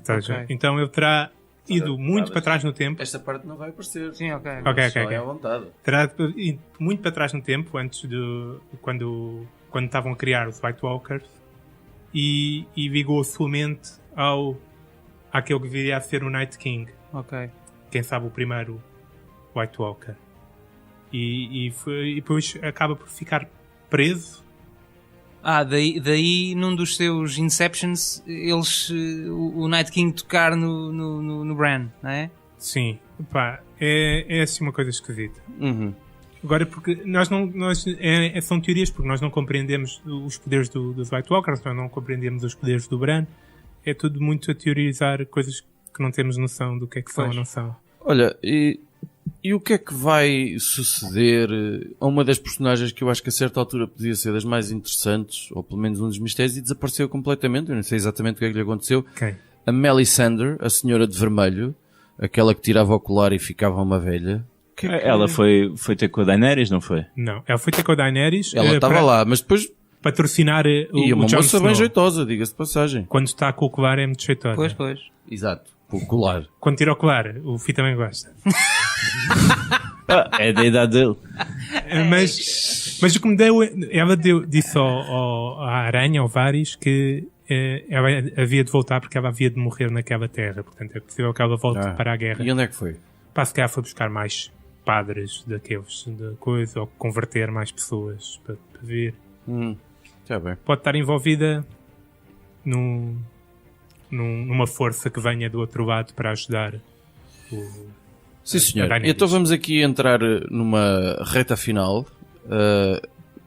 S4: Ok.
S3: Então ele terá ido muito para trás no tempo.
S2: Esta parte não vai aparecer.
S4: Sim, ok.
S3: Ok.
S2: É à vontade.
S3: Terá ido muito para trás no tempo, antes de quando estavam a criar os White Walkers, e ligou a sua mente àquele que viria a ser o Night King.
S4: Ok.
S3: Quem sabe o primeiro White Walker. E depois acaba por ficar preso.
S4: Daí num dos seus Inceptions, o Night King tocar no Bran, não é?
S3: Sim, pá, é assim uma coisa esquisita.
S2: Uhum.
S3: Agora, porque são teorias, porque nós não compreendemos os poderes dos White Walkers, nós não compreendemos os poderes do Bran. É tudo muito a teorizar coisas que não temos noção do que é que são ou não são.
S2: Olha, e o que é que vai suceder a uma das personagens que eu acho que a certa altura podia ser das mais interessantes, ou pelo menos um dos mistérios, e desapareceu completamente? Eu não sei exatamente o que é que lhe aconteceu.
S3: Quem?
S2: A Melisandre, a senhora de vermelho, aquela que tirava o colar e ficava uma velha.
S5: Ela foi ter com a Daenerys, não foi?
S3: Não, ela foi ter com a Daenerys.
S2: Ela estava lá, mas depois...
S3: Patrocinar
S2: E
S3: o
S2: uma
S3: Jon
S2: moça
S3: Snow.
S2: bem jeitosa, diga-se de passagem.
S3: Quando está com o colar é muito jeitosa.
S4: Pois.
S2: Exato, com o colar.
S3: Quando tira o colar, o Fih também gosta.
S5: É da idade dele.
S3: Mas o que me deu... Ela disse à Aranha, ao Varys, que ela havia de voltar porque ela havia de morrer naquela terra. Portanto, é possível que ela volte para a guerra.
S2: E onde é que foi?
S3: Para se calhar foi buscar mais padres daqueles de coisa, ou converter mais pessoas para vir.
S2: Já bem.
S3: Pode estar envolvida numa força que venha do outro lado para ajudar
S2: Sim, senhor.
S3: Daenerys.
S2: Então vamos aqui entrar numa reta final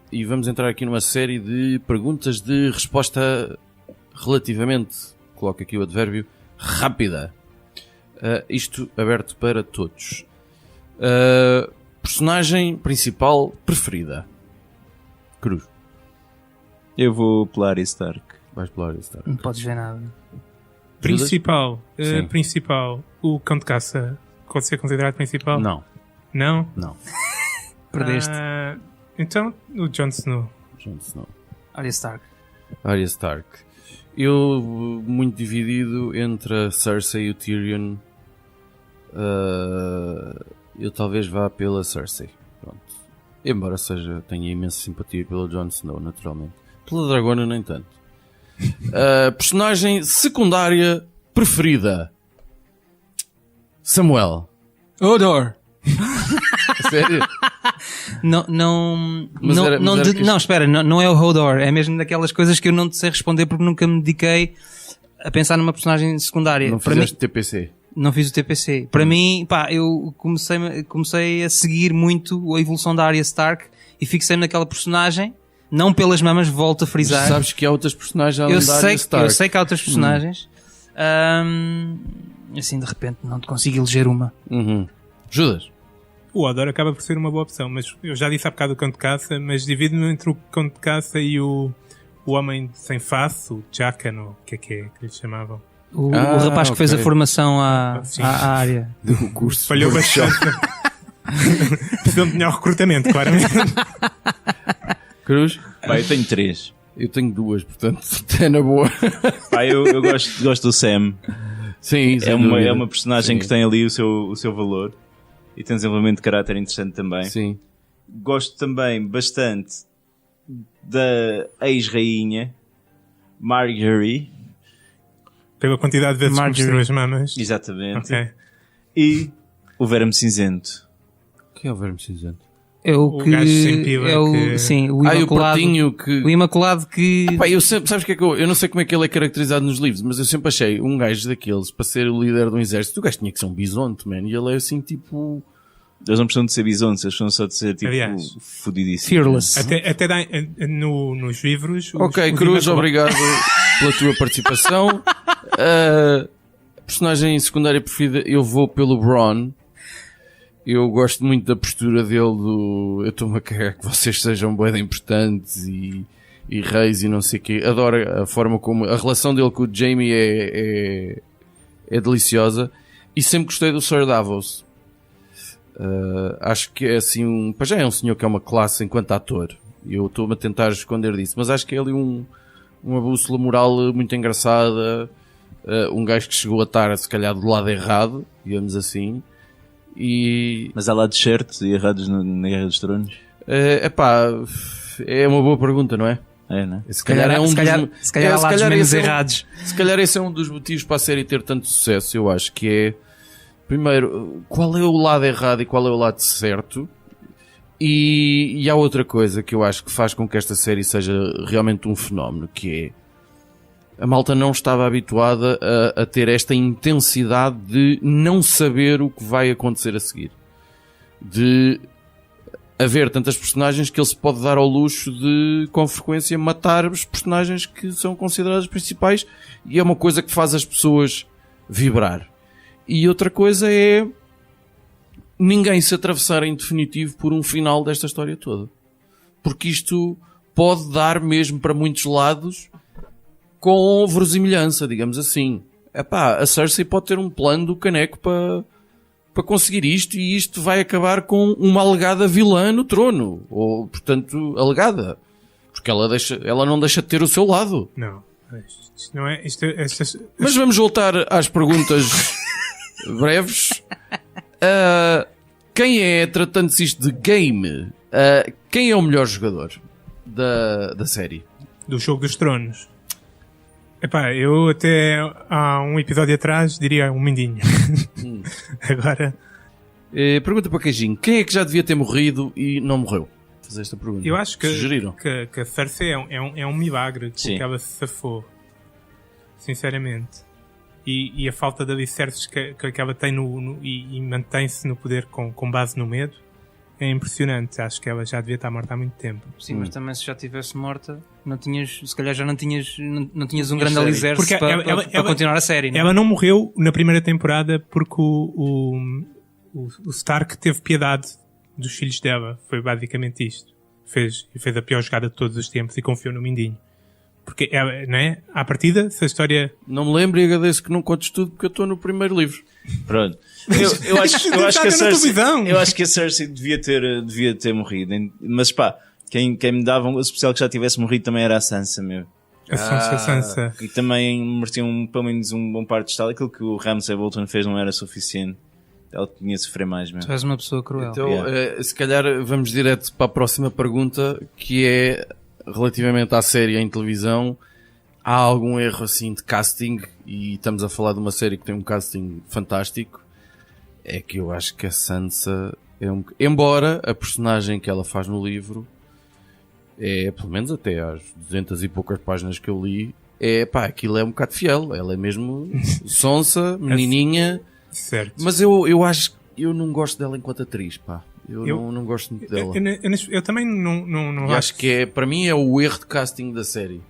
S2: e vamos entrar aqui numa série de perguntas de resposta relativamente, coloco aqui o advérbio, rápida. Isto aberto para todos. Personagem principal preferida? Cruz.
S5: Eu vou pela Arya Stark.
S2: Vais pular isso, tá?
S4: Não podes ver nada.
S3: Principal.
S2: Sim.
S3: Principal. O cão de caça. Pode ser considerado principal?
S2: Não.
S3: Não?
S2: Não.
S4: Perdeste.
S3: Então, o Jon Snow.
S2: Jon Snow.
S4: Arya Stark.
S2: Arya Stark. Eu muito dividido entre a Cersei e o Tyrion. Eu talvez vá pela Cersei. Pronto. Embora tenha imensa simpatia pelo Jon Snow, naturalmente. Pela Dragona, nem tanto. Personagem secundária preferida? Samuel.
S4: Odor!
S2: Sério?
S4: Não, espera, não é o Hodor, é mesmo daquelas coisas que eu não te sei responder porque nunca me dediquei a pensar numa personagem secundária.
S2: Não fizeste TPC?
S4: Não fiz o TPC. Para mim, eu comecei a seguir muito a evolução da Arya Stark e fixei-me naquela personagem, não pelas mamas, volto a frisar.
S2: Mas sabes que há outras personagens além da Arya Stark.
S4: Eu sei que há outras personagens. Assim, de repente, não te consigo eleger uma.
S2: Judas?
S3: O Odor acaba por ser uma boa opção, mas eu já disse há bocado o cão de caça, mas divido-me entre o cão de caça e o homem sem face, o Jaqen, ou o que é que lhe chamavam.
S4: O rapaz que fez a
S2: ok.
S4: formação à área.
S2: Do curso.
S3: Falhou bastante. Precisam de melhor recrutamento, claramente.
S2: Cruz?
S5: Pá, eu tenho 3.
S2: Eu tenho 2, portanto, é na boa.
S5: Pá, eu gosto do Sam.
S2: Sim,
S5: É
S2: sem dúvida.
S5: uma personagem
S2: Sim.
S5: que tem ali o seu valor e tem um desenvolvimento de caráter interessante também.
S2: Sim.
S5: Gosto também bastante da ex-rainha Marjorie.
S3: Pela quantidade de vezes que
S4: Marjorie.
S3: mostrou as mamas.
S5: Exatamente.
S3: Ok.
S5: E o Verme Cinzento.
S2: Quem é o verme cinzento?
S4: É o
S3: O
S4: que.
S3: gajo sem pila
S4: É o,
S3: que-
S4: sim, o
S2: O
S4: Imaculado.
S2: Portinho que...
S4: O Imaculado que.
S2: Pá, eu sempre, sabes o que é que eu não sei como é que ele é caracterizado nos livros, mas eu sempre achei um gajo daqueles para ser o líder de um exército, o gajo tinha que ser um bisonte, man, e ele é assim tipo...
S5: Eles não precisam de ser bisontes, eles precisam só de ser tipo
S3: Aliás,
S5: fodidíssimos.
S4: Fearless.
S3: Até dá, nos livros...
S2: Ok, Cruz, obrigado pela tua participação. A personagem secundária preferida, eu vou pelo Bronn. Eu gosto muito da postura dele do eu estou-me a cagar que vocês sejam bué de importantes e reis e não sei o quê. Adoro a forma como a relação dele com o Jaime é deliciosa. E sempre gostei do Sir Davos. Acho que é assim já é um senhor que é uma classe enquanto ator. Eu estou-me a tentar esconder disso, mas acho que é ali uma bússola moral muito engraçada. Um gajo que chegou a estar se calhar do lado errado, digamos assim.
S5: Mas há lados certos e errados na Guerra dos Tronos?
S2: É uma boa pergunta, não é?
S5: É, não é?
S2: Se calhar
S4: há lados menos errados.
S2: Se calhar esse é um dos motivos para a série ter tanto sucesso. Eu acho que é, primeiro, qual é o lado errado e qual é o lado certo. E há outra coisa que eu acho que faz com que esta série seja realmente um fenómeno, que é a malta não estava habituada a ter esta intensidade de não saber o que vai acontecer a seguir. De haver tantas personagens que ele se pode dar ao luxo de, com frequência, matar os personagens que são considerados principais, e é uma coisa que faz as pessoas vibrar. E outra coisa é ninguém se atravessar em definitivo por um final desta história toda. Porque isto pode dar mesmo para muitos lados com verosimilhança, digamos assim. A Cersei pode ter um plano do caneco para conseguir isto, e isto vai acabar com uma alegada vilã no trono. Ou, portanto, alegada. Porque ela não deixa de ter o seu lado.
S3: Não. Isto não é...
S2: Mas vamos voltar às perguntas breves. Quem é, tratando-se isto de game, quem é o melhor jogador da série?
S3: Do Jogo dos Tronos. Eu até há um episódio atrás diria um mindinho. Agora...
S2: Pergunta para Queijinho. Quem é que já devia ter morrido e não morreu? Vou fazer esta pergunta.
S3: Eu acho que
S2: sugeriram.
S3: Que a Cersei é um milagre que ela se safou. Sinceramente. E a falta de alicerces que ela tem e mantém-se no poder com base no medo é impressionante. Acho que ela já devia estar morta há muito tempo.
S4: Sim, mas também se já estivesse morta, se calhar já não tinhas um grande alicerce para continuar a série. Não?
S3: Ela não morreu na primeira temporada porque o Stark teve piedade dos filhos dela. Foi basicamente isto. Fez a pior jogada de todos os tempos e confiou no mindinho. Porque, não é? À partida, se a história...
S2: Não me lembro e agradeço que não contes tudo, porque eu estou no primeiro livro.
S5: Pronto. Eu acho que a Cersei devia ter morrido. Mas quem me dava um especial que já tivesse morrido também era a Sansa, meu.
S3: A Sansa.
S5: E também merecia pelo menos um bom par de estado. Aquilo que o Ramsay Bolton fez não era suficiente. Ela tinha de sofrer mais mesmo.
S4: Tu és uma pessoa cruel.
S2: Então, se calhar vamos direto para a próxima pergunta, que é relativamente à série em televisão. Há algum erro assim de casting? E estamos a falar de uma série que tem um casting fantástico. É que eu acho que a Sansa embora a personagem que ela faz no livro pelo menos até às 200 e poucas páginas que eu li, aquilo é um bocado fiel. Ela é mesmo sonsa, menininha.
S3: Certo.
S2: Mas eu acho que eu não gosto dela enquanto atriz, Eu não gosto muito dela.
S3: Eu também não
S2: acho que para mim é o erro de casting da série.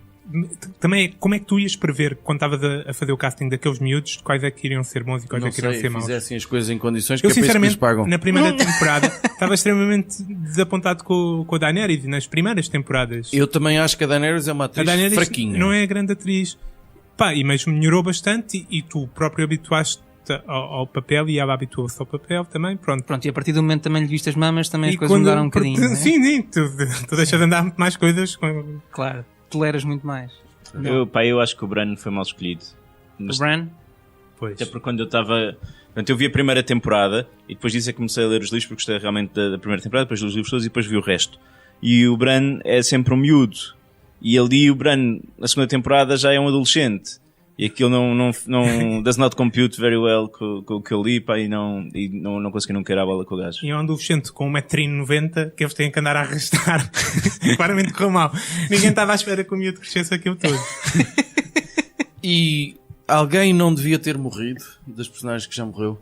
S3: Também, como é que tu ias prever quando estavas a fazer o casting daqueles miúdos, quais é que iriam ser bons e quais é que iriam ser maus?
S2: Fizessem as coisas em condições
S3: eu,
S2: que é para isso que eles pagam.
S3: Na primeira temporada estava extremamente desapontado com a Daenerys nas primeiras temporadas.
S2: Eu também acho que a Daenerys é uma atriz fraquinha.
S3: Não é grande atriz. Mas melhorou bastante e tu próprio habituaste ao papel e ela habituou-se ao papel também, pronto.
S4: E a partir do momento também lhe viste as mamas, também as coisas mudaram um bocadinho, não é?
S3: Sim, tu deixas de andar muito mais coisas.
S4: Claro, toleras muito mais.
S5: Eu acho que o Bran foi mal escolhido.
S4: O Bran?
S5: Pois. Até porque quando eu estava... eu vi a primeira temporada e depois disso comecei a ler os livros porque gostei realmente da primeira temporada, depois li os livros todos e depois vi o resto. E o Bran é sempre um miúdo. E ali o Bran, na segunda temporada, já é um adolescente. E aquilo não does not compute very well com o que eu li, e não consegui nunca ir à bola com o gajo.
S3: E é um adolescente com 1,90m que eles têm que andar a arrastar. Claramente correu mal. Ninguém estava à espera que o miúdo crescesse aquilo todo.
S2: E alguém não devia ter morrido das personagens que já morreu?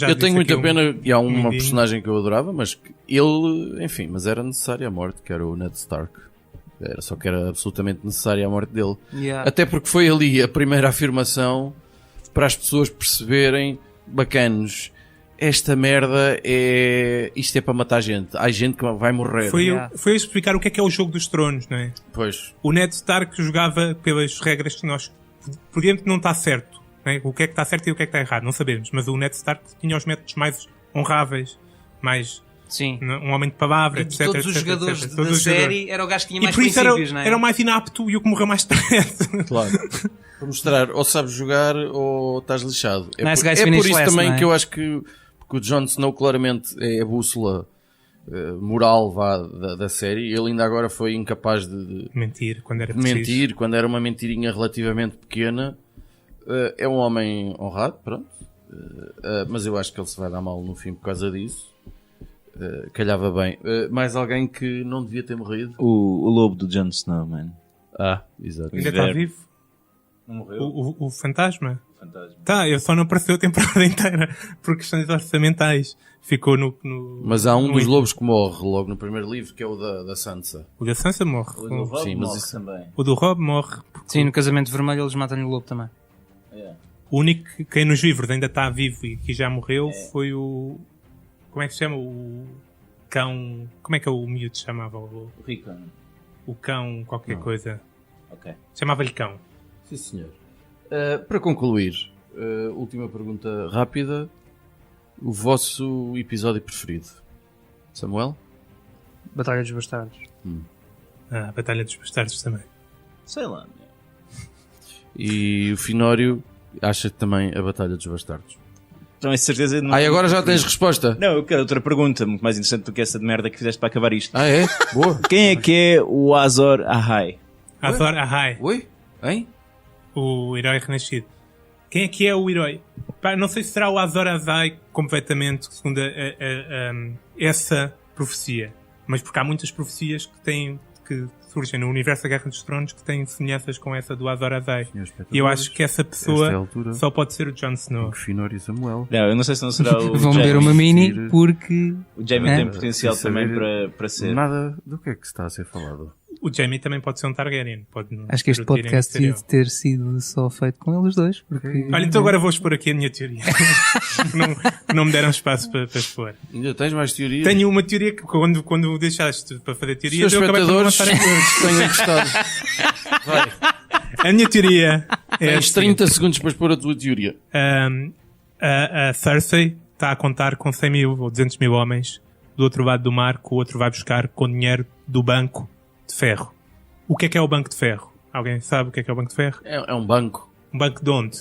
S2: Eu tenho muita pena, e há uma personagem que eu adorava, mas ele, enfim, mas era necessária a morte, que era o Ned Stark. Era só que era absolutamente necessária a morte dele.
S4: Yeah.
S2: Até porque foi ali a primeira afirmação para as pessoas perceberem, bacanos, esta merda isto é para matar gente. Há gente que vai morrer.
S3: Foi explicar o que é o jogo dos tronos, não é?
S2: Pois.
S3: O Ned Stark jogava pelas regras que nós podíamos não estar certo, não é? O que é que está certo e o que é que está errado, não sabemos, mas o Ned Stark tinha os métodos mais honráveis, mais
S4: Sim.
S3: um homem de palavra,
S4: E de
S3: etc.
S4: todos os
S3: etc,
S4: jogadores
S3: etc.
S4: da
S3: Todos os
S4: série
S3: jogadores.
S4: era o gajo que tinha
S3: E
S4: mais
S3: por isso
S4: princípios, não é?
S3: era o mais inapto e o que morreu mais tarde.
S2: Claro. Para mostrar, ou sabes jogar ou estás lixado.
S4: Nice
S2: por,
S4: guys
S2: é por
S4: finish
S2: isso
S4: last,
S2: também
S4: não é?
S2: que eu acho que porque o Jon Snow claramente é a bússola moral da série. Ele ainda agora foi incapaz de
S3: Mentir quando era preciso.
S2: mentir, quando era uma mentirinha relativamente pequena. É um homem honrado, pronto. Mas eu acho que ele se vai dar mal no fim por causa disso. Calhava bem. Mais alguém que não devia ter morrido?
S5: O lobo do Jon Snow, man.
S2: Exato.
S3: Ainda está
S5: Inverno.
S3: vivo?
S5: Não morreu?
S3: O fantasma?
S5: Fantasma.
S3: Tá, ele só não apareceu a temporada inteira por questões orçamentais. Ficou no
S2: Mas há um
S3: no
S2: dos
S3: início.
S2: lobos que morre logo no primeiro livro, que é o da Sansa.
S3: O da Sansa morre.
S5: O do Rob
S2: Sim, mas
S5: morre
S2: isso-
S5: também.
S3: O do Rob morre.
S4: Sim, no Casamento Vermelho eles matam-lhe o lobo também.
S5: Yeah.
S3: O único que quem nos livros ainda está vivo e que já morreu foi o... Como é que se chama? O cão... Como é que o miúdo se chamava?
S5: O Rickon.
S3: O cão qualquer coisa.
S5: Ok.
S3: Chamava-lhe cão.
S2: Sim, senhor. Para concluir, última pergunta rápida. O vosso episódio preferido? Samuel?
S4: Batalha dos Bastardos.
S3: A Batalha dos Bastardos também.
S5: Sei lá.
S2: E o Finório acha que também a Batalha dos Bastardos.
S5: Então, é certeza. Não...
S2: Agora já tens resposta?
S5: Não, eu quero outra pergunta, muito mais interessante do que essa de merda que fizeste para acabar isto.
S2: É? Boa.
S5: Quem é que é o Azor Ahai?
S3: Azor Ahai,
S2: Oi? Hein?
S3: o herói renascido. Quem é que é o herói? Pá, não sei se será o Azor Ahai completamente segundo essa profecia. Mas porque há muitas profecias que surgem no universo da Guerra dos Tronos que têm semelhanças com essa do Azor Ahai. E eu acho que essa
S2: Esta é a
S3: pessoa
S2: altura.
S3: só pode ser o Jon Snow.
S2: O Finório e Samuel.
S5: Não, eu não sei se não será o
S4: Vão ver
S5: Jaime.
S4: uma mini
S2: Seguir.
S4: porque...
S5: O Jaime
S4: É.
S5: tem potencial
S2: Sem
S5: também
S2: saber
S5: para ser.
S2: Nada do que é que se está a ser falado.
S3: O Jaime também pode ser um Targaryen. Pode não
S4: Acho que este
S3: ser o Tyrion
S4: podcast devia
S3: Tyrion.
S4: ter sido só feito com eles dois. Porque...
S3: Olha, então agora vou expor aqui a minha teoria. não me deram espaço para expor.
S2: Ainda tens mais teorias?
S3: Tenho uma teoria que quando deixaste para fazer teorias,
S2: Seus
S3: eu acabei por
S2: espectadores
S3: lançar em todos.
S2: tenham gostado. Vai.
S3: A minha teoria é a
S2: Tens
S3: seguinte.
S2: 30 segundos para expor a tua teoria.
S3: A Cersei está a contar com 100 mil ou 200 mil homens do outro lado do mar, que o outro vai buscar com dinheiro do banco de ferro. O que é o banco de ferro? Alguém sabe o que é o banco de ferro?
S2: É um banco.
S3: Um banco de onde?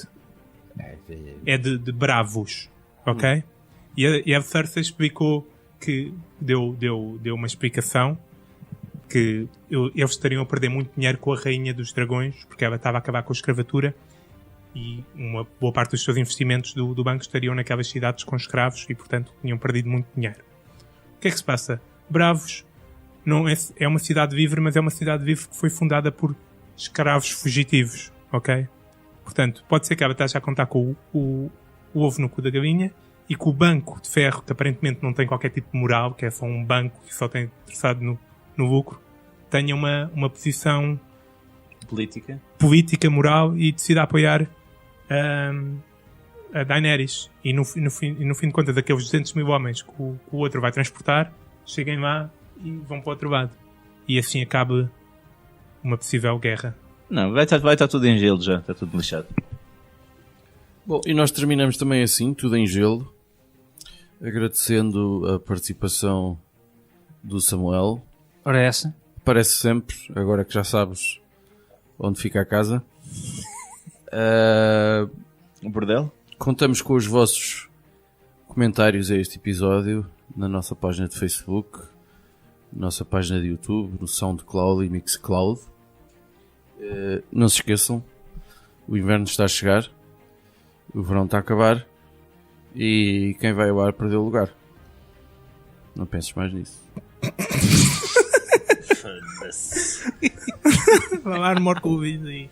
S3: É de bravos, ok? E a Cersei explicou que deu uma explicação que eles estariam a perder muito dinheiro com a rainha dos dragões, porque ela estava a acabar com a escravatura e uma boa parte dos seus investimentos do banco estariam naquelas cidades com escravos e, portanto, tinham perdido muito dinheiro. O que é que se passa? Bravos não é uma cidade livre, mas é uma cidade livre que foi fundada por escravos fugitivos, ok? Portanto, pode ser que ela esteja a contar com o ovo no cu da galinha e que o banco de ferro, que aparentemente não tem qualquer tipo de moral, que é só um banco que só tem interessado no lucro, tenha uma posição política, moral e decida apoiar a Daenerys. E no fim de contas, aqueles 200 mil homens que o outro vai transportar, cheguem lá e vão para o outro lado. E assim acaba uma possível guerra.
S5: Não, vai estar tudo em gelo já, está tudo lixado.
S2: Bom, e nós terminamos também assim, tudo em gelo, agradecendo a participação do Samuel.
S4: Ora essa.
S2: Parece sempre, agora que já sabes onde fica a casa.
S5: O bordel?
S2: Contamos com os vossos comentários a este episódio na nossa página de Facebook, nossa página de YouTube, no SoundCloud e Mixcloud. Não se esqueçam, o inverno está a chegar, o verão está a acabar e quem vai ao ar perdeu o lugar. Não penses mais nisso.
S3: Falar morto com o vídeo aí.